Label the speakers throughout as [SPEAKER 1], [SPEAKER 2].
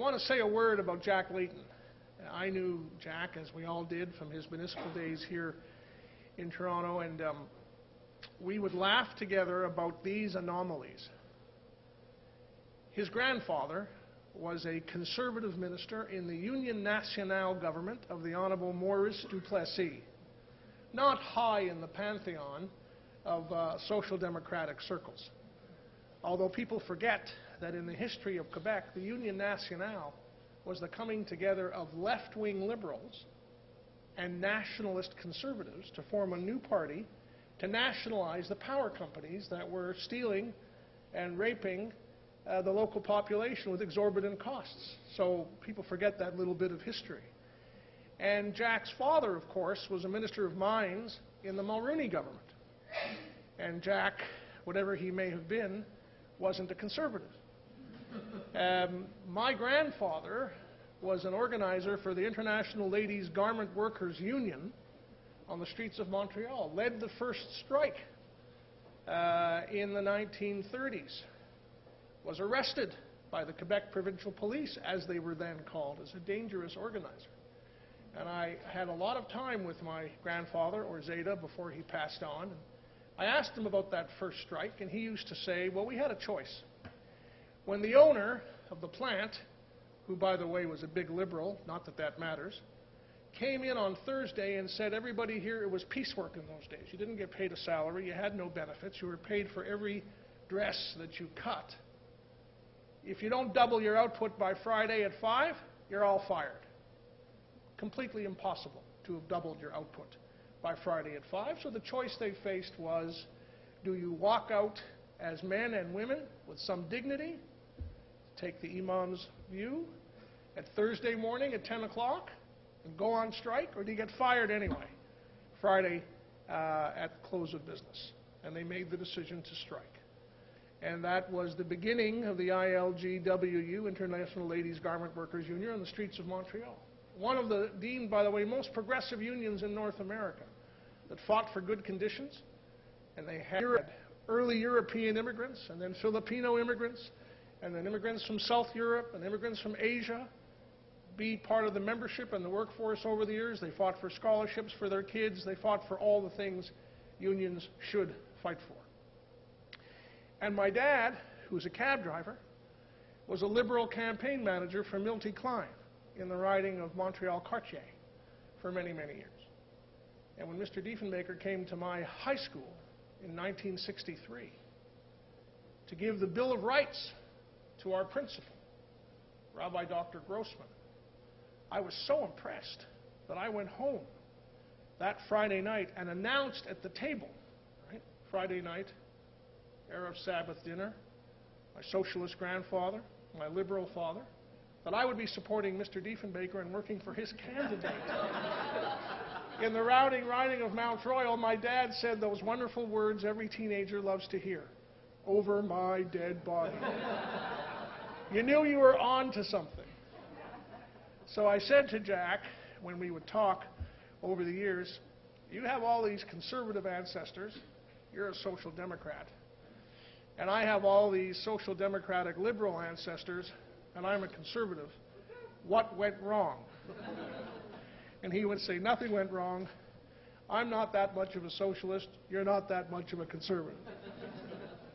[SPEAKER 1] want to say a word about Jack Layton. I knew Jack, as we all did, from his municipal days here in Toronto, and we would laugh together about these anomalies. His grandfather was a conservative minister in the Union Nationale government of the Honourable Maurice Duplessis, not high in the pantheon of social democratic circles. Although people forget that in the history of Quebec, the Union Nationale was the coming together of left-wing liberals and nationalist conservatives to form a new party to nationalize the power companies that were stealing and raping the local population with exorbitant costs. So people forget that little bit of history. And Jack's father, of course, was a minister of mines in the Mulroney government. And Jack, whatever he may have been, wasn't a conservative. My grandfather was an organizer for the International Ladies Garment Workers Union on the streets of Montreal, led the first strike in the 1930s, was arrested by the Quebec Provincial Police, as they were then called, as a dangerous organizer. And I had a lot of time with my grandfather, or Zeta, before he passed on. And I asked him about that first strike, and he used to say, well, we had a choice. When the owner of the plant, who, by the way, was a big liberal, not that that matters, came in on Thursday and said, everybody here, it was piecework in those days. You didn't get paid a salary. You had no benefits. You were paid for every dress that you cut. If you don't double your output by Friday at 5, you're all fired. Completely impossible to have doubled your output by Friday at 5. So the choice they faced was, do you walk out as men and women with some dignity, take the imam's view, at Thursday morning at 10 o'clock and go on strike, or do you get fired anyway Friday at the close of business? And they made the decision to strike. And that was the beginning of the ILGWU, International Ladies Garment Workers Union, on the streets of Montreal. One of the deemed, by the way, most progressive unions in North America that fought for good conditions. And they had early European immigrants, and then Filipino immigrants, and then immigrants from South Europe, and immigrants from Asia be part of the membership and the workforce over the years. They fought for scholarships for their kids. They fought for all the things unions should fight for. And my dad, who was a cab driver, was a Liberal campaign manager for Milty Klein in the riding of Montreal-Cartier for many, many years. And when Mr. Diefenbaker came to my high school in 1963 to give the Bill of Rights to our principal, Rabbi Dr. Grossman, I was so impressed that I went home that Friday night and announced at the table, right, Friday night, Erev Sabbath dinner, my socialist grandfather, my liberal father, that I would be supporting Mr. Diefenbaker and working for his candidate. In the riding of Mount Royal, my dad said those wonderful words every teenager loves to hear, over my dead body. You knew you were on to something. So I said to Jack, when we would talk over the years, you have all these conservative ancestors, you're a social democrat. And I have all these social democratic liberal ancestors, and I'm a conservative. What went wrong? And he would say, nothing went wrong. I'm not that much of a socialist. You're not that much of a conservative,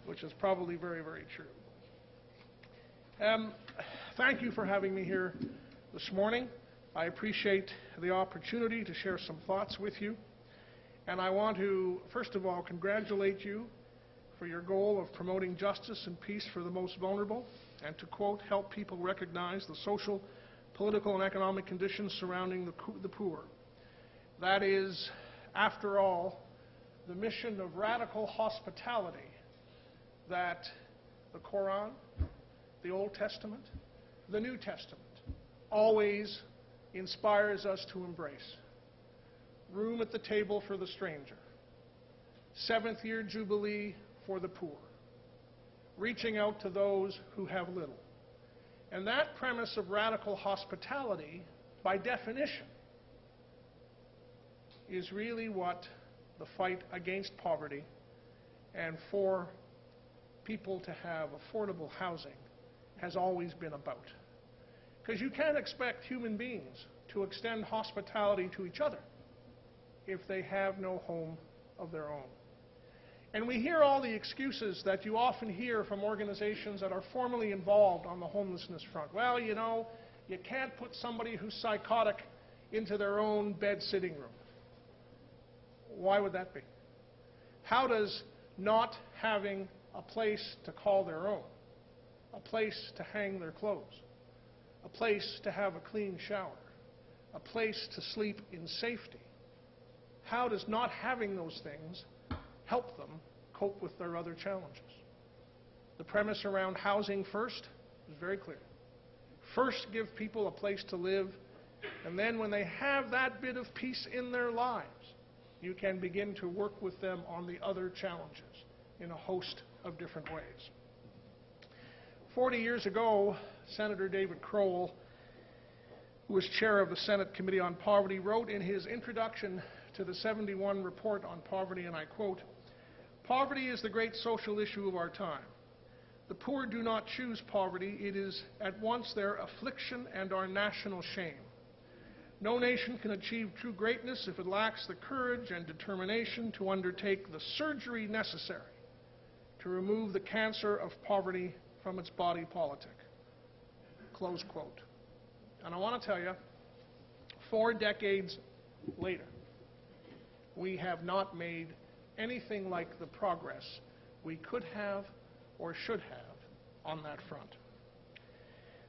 [SPEAKER 1] which is probably very, very true. Thank you for having me here this morning. I appreciate the opportunity to share some thoughts with you. And I want to, first of all, congratulate you for your goal of promoting justice and peace for the most vulnerable, and to, quote, help people recognize the social, political, and economic conditions surrounding the poor. That is, after all, the mission of radical hospitality that the Quran, the Old Testament, the New Testament always inspires us to embrace. Room at the table for the stranger. Seventh year jubilee for the poor. Reaching out to those who have little. And that premise of radical hospitality, by definition, is really what the fight against poverty and for people to have affordable housing has always been about. Because you can't expect human beings to extend hospitality to each other if they have no home of their own. And we hear all the excuses that you often hear from organizations that are formally involved on the homelessness front. Well, you know, you can't put somebody who's psychotic into their own bed-sitting room. Why would that be? How does not having a place to call their own, a place to hang their clothes, a place to have a clean shower, a place to sleep in safety, how does not having those things help them cope with their other challenges? The premise around housing first is very clear. First, give people a place to live, and then when they have that bit of peace in their lives, you can begin to work with them on the other challenges in a host of different ways. 40 years ago, Senator David Crowell, who was chair of the Senate Committee on Poverty, wrote in his introduction to the 71 report on poverty, and I quote, "Poverty is the great social issue of our time. The poor do not choose poverty. It is at once their affliction and our national shame. No nation can achieve true greatness if it lacks the courage and determination to undertake the surgery necessary to remove the cancer of poverty from its body politic." Close quote. And I want to tell you, 4 decades later, we have not made anything like the progress we could have or should have on that front.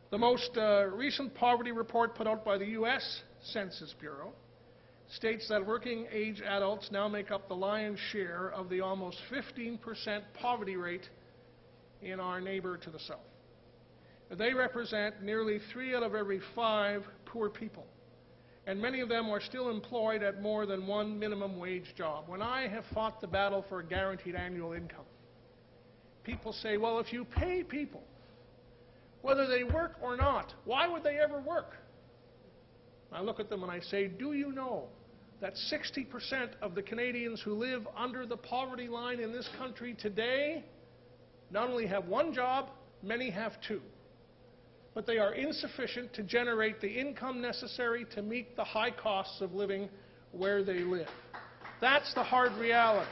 [SPEAKER 1] The most recent poverty report put out by the U.S. Census Bureau states that working-age adults now make up the lion's share of the almost 15% poverty rate in our neighbor to the south. They represent nearly 3 out of every 5 poor people, and many of them are still employed at more than one minimum wage job. When I have fought the battle for a guaranteed annual income, people say, well, if you pay people, whether they work or not, why would they ever work? I look at them and I say, do you know that 60% of the Canadians who live under the poverty line in this country today not only have one job, many have 2. But they are insufficient to generate the income necessary to meet the high costs of living where they live. That's the hard reality.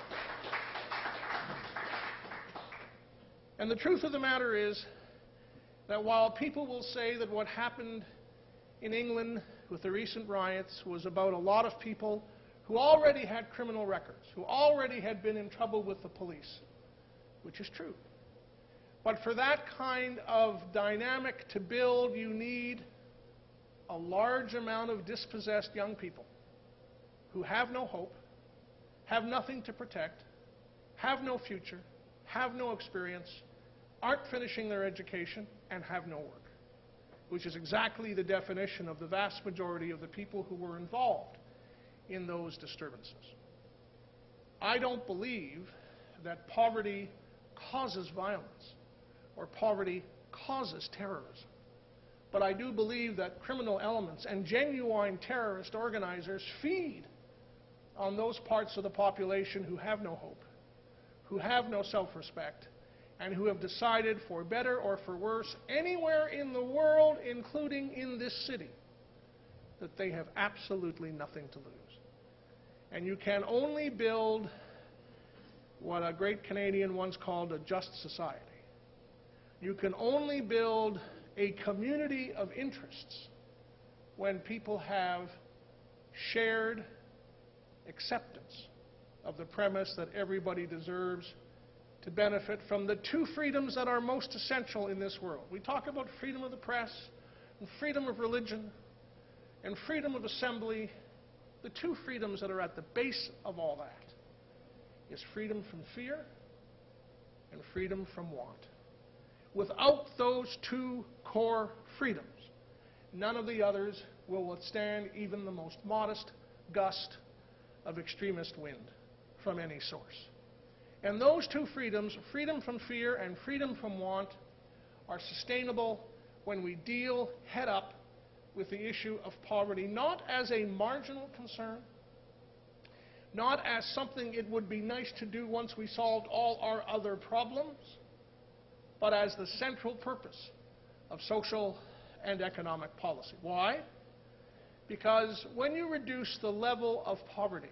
[SPEAKER 1] And the truth of the matter is that while people will say that what happened in England with the recent riots was about a lot of people who already had criminal records, who already had been in trouble with the police, which is true. But for that kind of dynamic to build, you need a large amount of dispossessed young people who have no hope, have nothing to protect, have no future, have no experience, aren't finishing their education, and have no work, which is exactly the definition of the vast majority of the people who were involved in those disturbances. I don't believe that poverty causes violence or poverty causes terrorism. But I do believe that criminal elements and genuine terrorist organizers feed on those parts of the population who have no hope, who have no self-respect, and who have decided, for better or for worse, anywhere in the world, including in this city, that they have absolutely nothing to lose. And you can only build what a great Canadian once called a just society. You can only build a community of interests when people have shared acceptance of the premise that everybody deserves to benefit from the 2 freedoms that are most essential in this world. We talk about freedom of the press and freedom of religion and freedom of assembly. The 2 freedoms that are at the base of all that is freedom from fear and freedom from want. Without those 2 core freedoms, none of the others will withstand even the most modest gust of extremist wind from any source. And those 2 freedoms, freedom from fear and freedom from want, are sustainable when we deal head up with the issue of poverty, not as a marginal concern, not as something it would be nice to do once we solved all our other problems, but as the central purpose of social and economic policy. Why? Because when you reduce the level of poverty,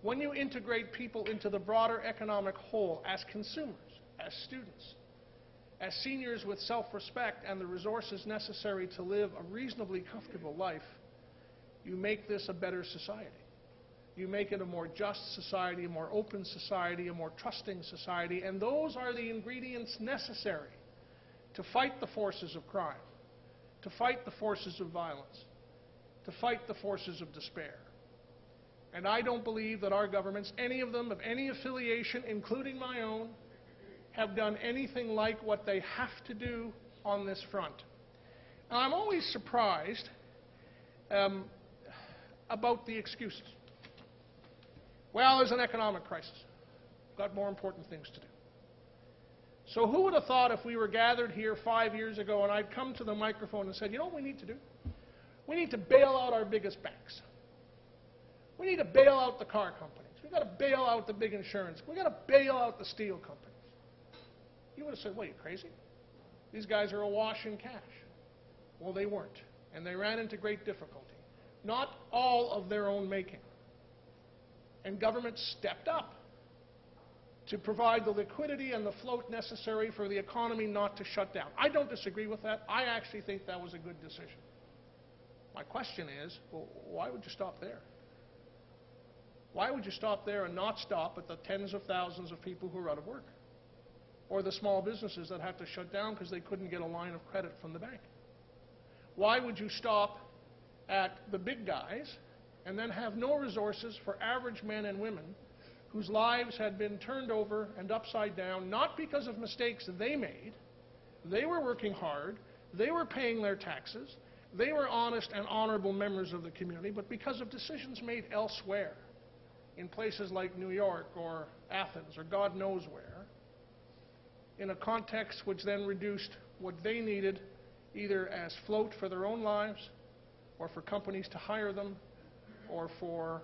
[SPEAKER 1] when you integrate people into the broader economic whole as consumers, as students, as seniors with self-respect and the resources necessary to live a reasonably comfortable life, you make this a better society. You make it a more just society, a more open society, a more trusting society, and those are the ingredients necessary to fight the forces of crime, to fight the forces of violence, to fight the forces of despair. And I don't believe that our governments, any of them of any affiliation, including my own, have done anything like what they have to do on this front. And I'm always surprised about the excuses. Well, there's an economic crisis. We've got more important things to do. So who would have thought if we were gathered here 5 years ago and I'd come to the microphone and said, you know what we need to do? We need to bail out our biggest banks. We need to bail out the car companies. We've got to bail out the big insurance. We've got to bail out the steel companies. You would have said, what, are you crazy? These guys are awash in cash. Well, they weren't, and they ran into great difficulty. Not all of their own making. And government stepped up to provide the liquidity and the float necessary for the economy not to shut down. I don't disagree with that. I actually think that was a good decision. My question is, well, why would you stop there? Why would you stop there and not stop at the tens of thousands of people who are out of work? Or the small businesses that had to shut down because they couldn't get a line of credit from the bank? Why would you stop at the big guys and then have no resources for average men and women whose lives had been turned over and upside down, not because of mistakes they made? They were working hard, they were paying their taxes, they were honest and honorable members of the community, but because of decisions made elsewhere, in places like New York or Athens or God knows where, in a context which then reduced what they needed either as float for their own lives or for companies to hire them or for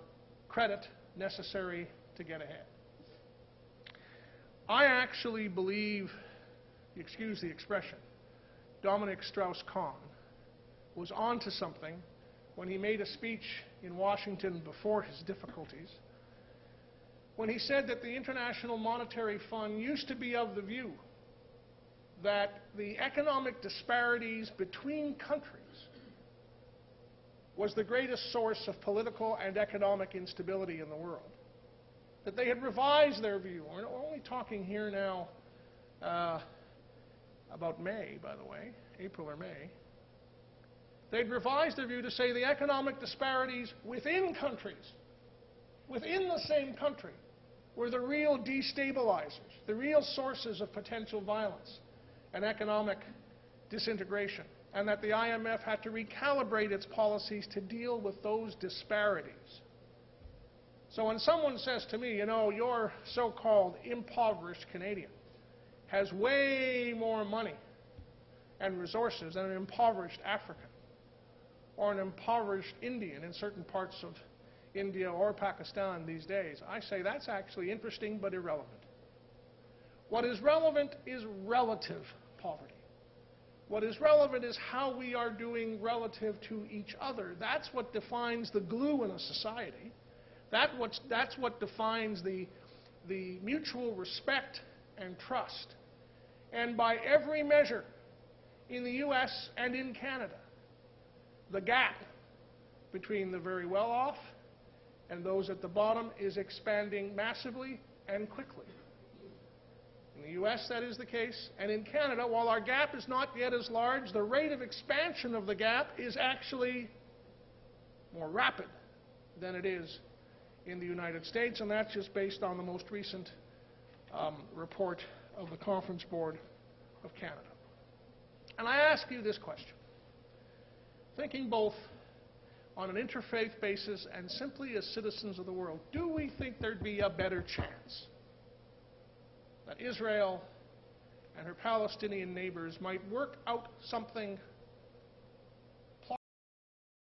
[SPEAKER 1] credit necessary to get ahead. I actually believe, excuse the expression, Dominic Strauss-Kahn was onto something when he made a speech in Washington before his difficulties, when he said that the International Monetary Fund used to be of the view that the economic disparities between countries was the greatest source of political and economic instability in the world. That they had revised their view. We're only talking here now about May, by the way, April or May. They'd revised their view to say the economic disparities within countries, within the same country, were the real destabilizers, the real sources of potential violence and economic disintegration, and that the IMF had to recalibrate its policies to deal with those disparities. So when someone says to me, you know, your so-called impoverished Canadian has way more money and resources than an impoverished African or an impoverished Indian in certain parts of India or Pakistan these days, I say that's actually interesting but irrelevant. What is relevant is relative poverty. What is relevant is how we are doing relative to each other. That's what defines the glue in a society. That's what defines the mutual respect and trust. And by every measure, in the US and in Canada, the gap between the very well-off and those at the bottom is expanding massively and quickly. In the US, that is the case. And in Canada, while our gap is not yet as large, the rate of expansion of the gap is actually more rapid than it is in the United States, and that's just based on the most recent report of the Conference Board of Canada. And I ask you this question, thinking both on an interfaith basis and simply as citizens of the world, do we think there'd be a better chance that Israel and her Palestinian neighbors might work out something